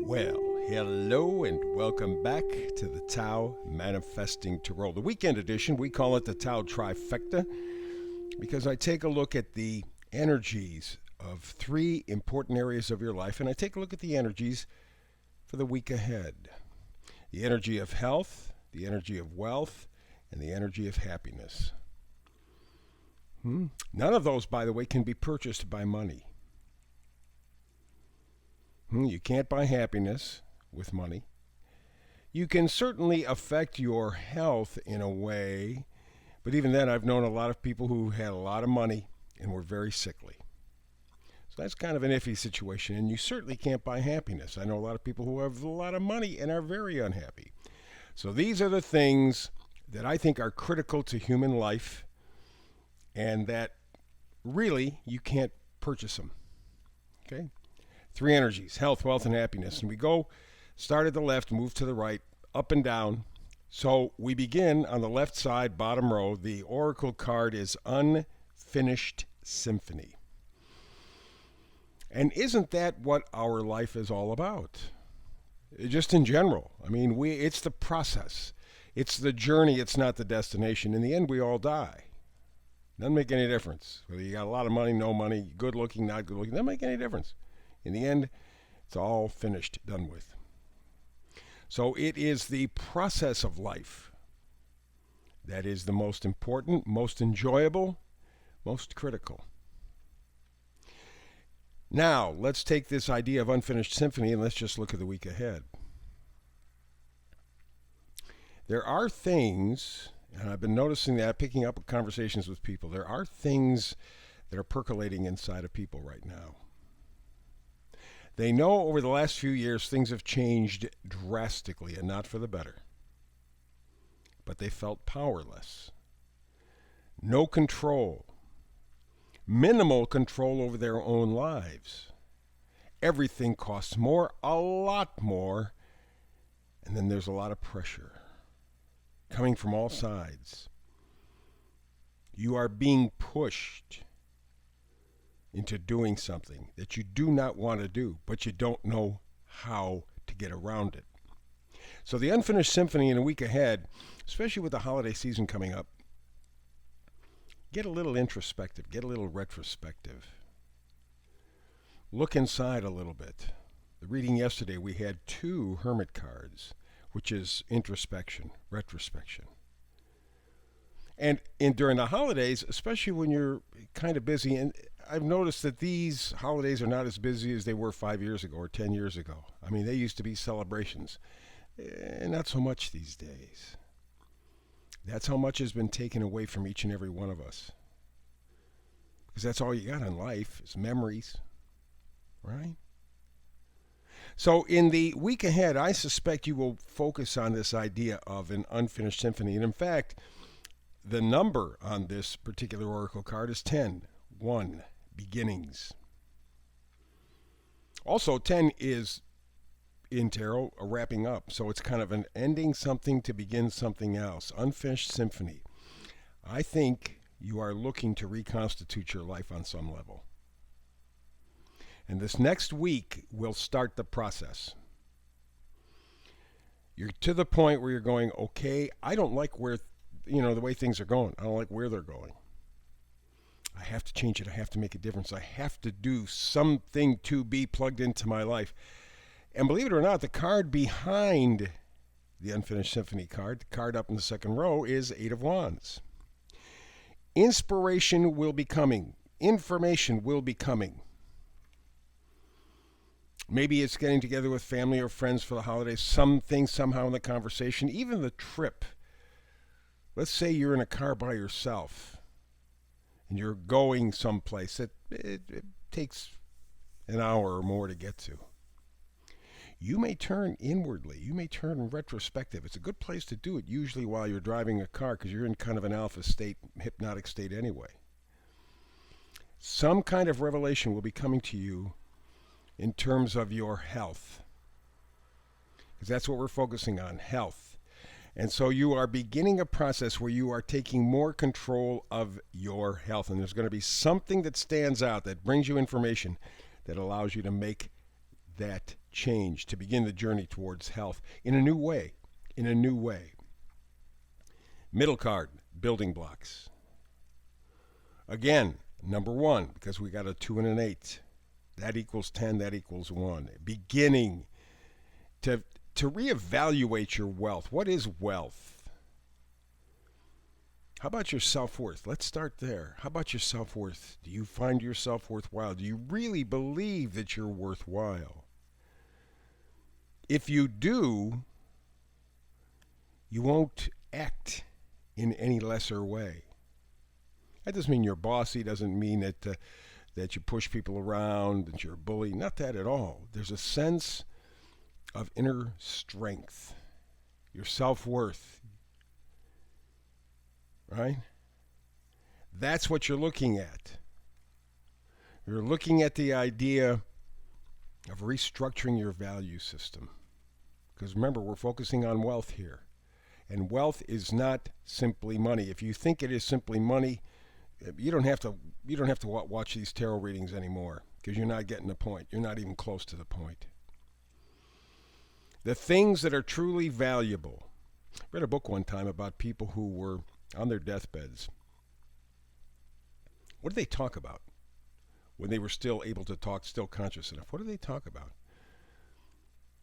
Well, hello and welcome back to the TAO Manifesting to Roll. The weekend edition, we call it the TAO Trifecta because I take a look at the energies of three important areas of your life, and I take a look at the energies for the week ahead. The energy of health, the energy of wealth, and the energy of happiness. None of those, by the way, can be purchased by money. You can't buy happiness with money. You can certainly affect your health in a way, but even then, I've known a lot of people who had a lot of money and were very sickly. So that's kind of an iffy situation, and you certainly can't buy happiness. I know a lot of people who have a lot of money and are very unhappy. So these are the things that I think are critical to human life and that really you can't purchase them. Okay? Three energies: health, wealth, and happiness. And we go, start at the left, move to the right, up and down. So we begin on the left side, bottom row. The oracle card is Unfinished Symphony. And isn't that what our life is all about? Just in general. I mean, it's the process. It's the journey. It's not the destination. In the end, we all die. Doesn't make any difference. Whether you got a lot of money, no money, good looking, not good looking, doesn't make any difference. In the end, it's all finished, done with. So it is the process of life that is the most important, most enjoyable, most critical. Now, let's take this idea of unfinished symphony and let's just look at the week ahead. There are things, and I've been noticing that, picking up conversations with people, there are things that are percolating inside of people right now. They know over the last few years things have changed drastically and not for the better. But they felt powerless. No control. Minimal control over their own lives. Everything costs more, a lot more, and then there's a lot of pressure coming from all sides. You are being pushed into doing something that you do not want to do, but you don't know how to get around it. So the unfinished symphony in a week ahead, especially with the holiday season coming up, get a little introspective, get a little retrospective. Look inside a little bit. The reading yesterday, we had 2 hermit cards, which is introspection, retrospection. And during the holidays, especially when you're kind of busy, and I've noticed that these holidays are not as busy as they were 5 years ago or 10 years ago. I mean, they used to be celebrations. Not so much these days. That's how much has been taken away from each and every one of us. Because that's all you got in life is memories, right? So in the week ahead, I suspect you will focus on this idea of an unfinished symphony. And in fact, the number on this particular oracle card is 10. 1. Beginnings. Also, 10 is, in tarot, a wrapping up. So it's kind of an ending something to begin something else. Unfinished symphony. I think you are looking to reconstitute your life on some level. And this next week will start the process. You're to the point where you're going, okay, I don't like where, the way things are going. I don't like where they're going. I have to change it. I have to make a difference. I have to do something to be plugged into my life. And believe it or not, the card behind the Unfinished Symphony card, the card up in the second row, is 8 of Wands. Inspiration will be coming. Information will be coming. Maybe it's getting together with family or friends for the holidays, something somehow in the conversation, even the trip. Let's say you're in a car by yourself and you're going someplace that it takes an hour or more to get to. You may turn inwardly. You may turn retrospective. It's a good place to do it, usually while you're driving a car, because you're in kind of an alpha state, hypnotic state anyway. Some kind of revelation will be coming to you in terms of your health, because that's what we're focusing on, health. And so you are beginning a process where you are taking more control of your health. And there's going to be something that stands out, that brings you information, that allows you to make that change, to begin the journey towards health in a new way. In a new way. Middle card, building blocks. Again, number 1, because we got a 2 and an 8. That equals 10, that equals 1. Beginning to reevaluate your wealth. What is wealth? How about your self-worth? Let's start there. How about your self-worth? Do you find yourself worthwhile? Do you really believe that you're worthwhile? If you do, you won't act in any lesser way. That doesn't mean you're bossy. Doesn't mean that you push people around, that you're a bully. Not that at all. There's a sense of inner strength, your self-worth, right? That's what you're looking at. You're looking at the idea of restructuring your value system. Because remember, we're focusing on wealth here. And wealth is not simply money. If you think it is simply money, you don't have to watch these tarot readings anymore, because you're not getting the point. You're not even close to the point. The things that are truly valuable. I read a book one time about people who were on their deathbeds. What did they talk about when they were still able to talk, still conscious enough? What did they talk about?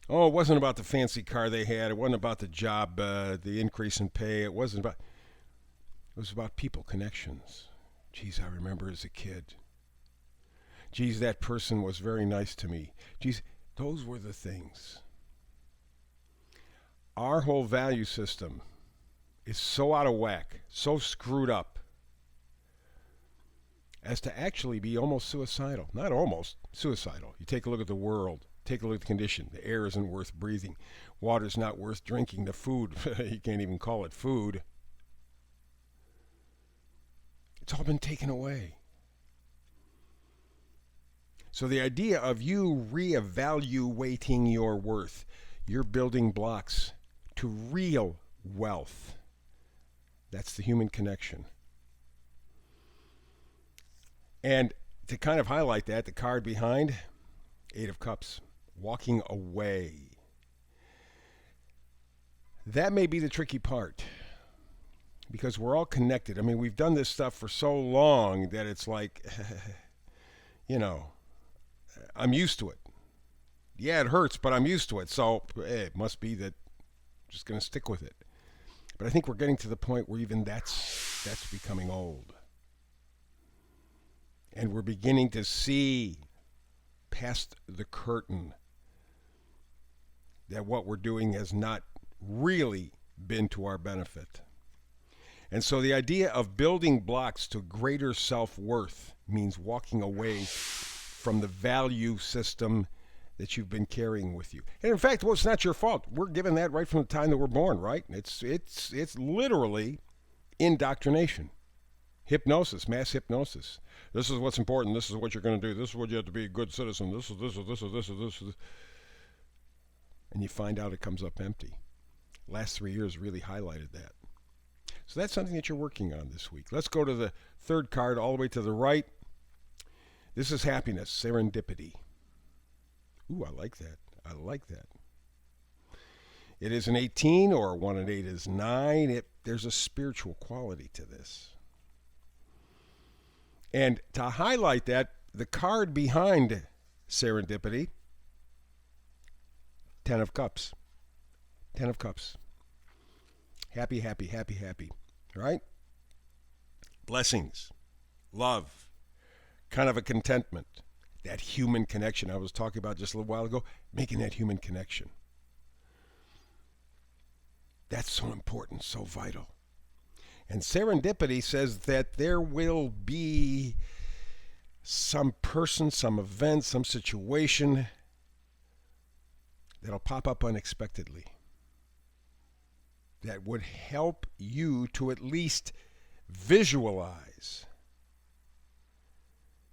Oh, it wasn't about the fancy car they had. It wasn't about the job, the increase in pay. It was about people, connections. Geez, I remember as a kid. Geez, that person was very nice to me. Geez, those were the things. Our whole value system is so out of whack, so screwed up, as to actually be almost suicidal. Not almost, suicidal. You take a look at the world. Take a look at the condition. The air isn't worth breathing. Water's not worth drinking. The food, you can't even call it food. It's all been taken away. So the idea of you reevaluating your worth, you're building blocks to real wealth. That's the human connection. And to kind of highlight that, the card behind, 8 of Cups, walking away. That may be the tricky part, because we're all connected. I mean, we've done this stuff for so long that it's like, I'm used to it. Yeah, it hurts, but I'm used to it. So it must be that I'm just going to stick with it. But I think we're getting to the point where even that's becoming old. And we're beginning to see past the curtain that what we're doing has not really been to our benefit. And so the idea of building blocks to greater self-worth means walking away from the value system that you've been carrying with you. And in fact, well, it's not your fault. We're given that right from the time that we're born, right? It's literally indoctrination. Hypnosis, mass hypnosis. This is what's important. This is what you're going to do. This is what you have to be a good citizen. This is. And you find out it comes up empty. Last 3 years really highlighted that. So that's something that you're working on this week. Let's go to the third card all the way to the right. This is happiness, serendipity. Ooh, I like that. I like that. It is an 18, or 1 and 8 is 9. There's a spiritual quality to this. And to highlight that, the card behind serendipity, 10 of Cups. 10 of Cups. Happy, happy, happy, happy. Right? Blessings. Love. Kind of a contentment. That human connection I was talking about just a little while ago. Making that human connection. That's so important, so vital. And serendipity says that there will be some person, some event, some situation that'll pop up unexpectedly that would help you to at least visualize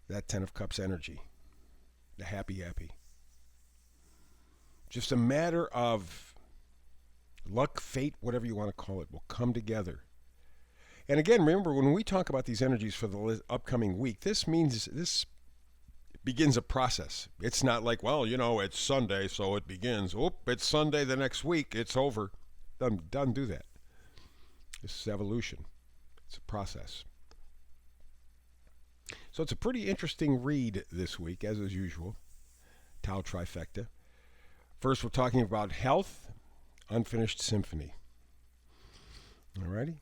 that 10 of Cups energy, the happy, happy. Just a matter of luck, fate, whatever you want to call it, will come together. And again, remember, when we talk about these energies for the upcoming week, this begins a process. It's not like, well, it's Sunday, so it begins. Oop, it's Sunday the next week, it's over. Doesn't do that. This is evolution. It's a process. So it's a pretty interesting read this week, as is usual. TAO Trifecta. First, we're talking about health, unfinished symphony. Alrighty?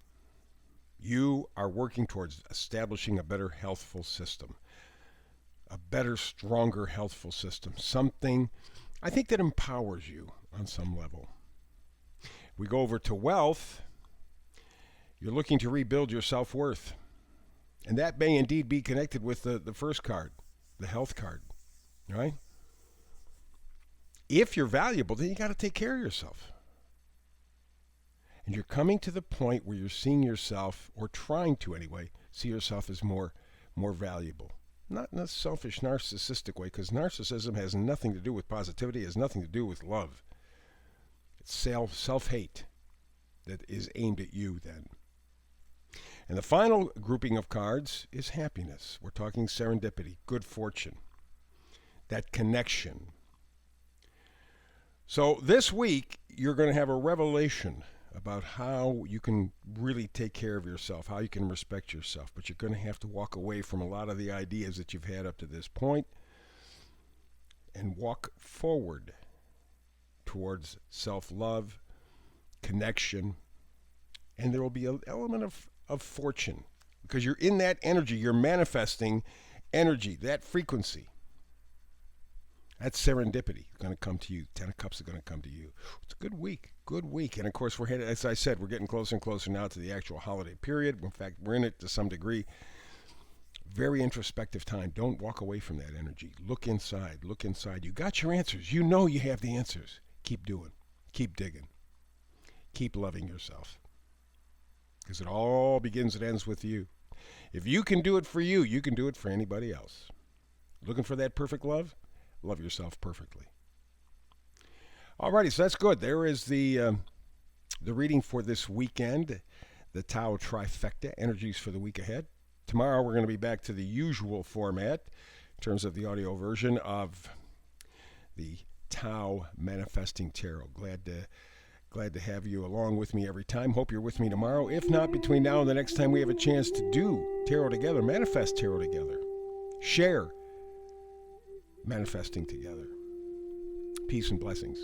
You are working towards establishing a better healthful system. A better, stronger, healthful system. Something, I think, that empowers you on some level. We go over to wealth. You're looking to rebuild your self-worth. And that may indeed be connected with the first card, the health card. Right? If you're valuable, then you got to take care of yourself. And you're coming to the point where you're seeing yourself, or trying to anyway, see yourself as more valuable. Not in a selfish, narcissistic way, because narcissism has nothing to do with positivity, has nothing to do with love. It's self-hate that is aimed at you then. And the final grouping of cards is happiness. We're talking serendipity, good fortune, that connection. So this week, you're going to have a revelation about how you can really take care of yourself, how you can respect yourself. But you're going to have to walk away from a lot of the ideas that you've had up to this point and walk forward towards self-love, connection, and there will be an element of fortune because you're in that energy. You're manifesting energy, that frequency. That's serendipity going to come to you. 10 of Cups are going to come to you. It's a good week. Good week. And, of course, we're headed, as I said, we're getting closer and closer now to the actual holiday period. In fact, we're in it to some degree. Very introspective time. Don't walk away from that energy. Look inside. Look inside. You got your answers. You know you have the answers. Keep doing. Keep digging. Keep loving yourself. Because it all begins and ends with you. If you can do it for you, you can do it for anybody else. Looking for that perfect love? Love yourself perfectly. Alrighty, so that's good. There is the reading for this weekend, the TAO Trifecta, energies for the week ahead. Tomorrow we're going to be back to the usual format in terms of the audio version of the TAO Manifesting Tarot. Glad to have you along with me every time. Hope you're with me tomorrow. If not, between now and the next time we have a chance to do tarot together, manifest tarot together, share manifesting together. Peace and blessings.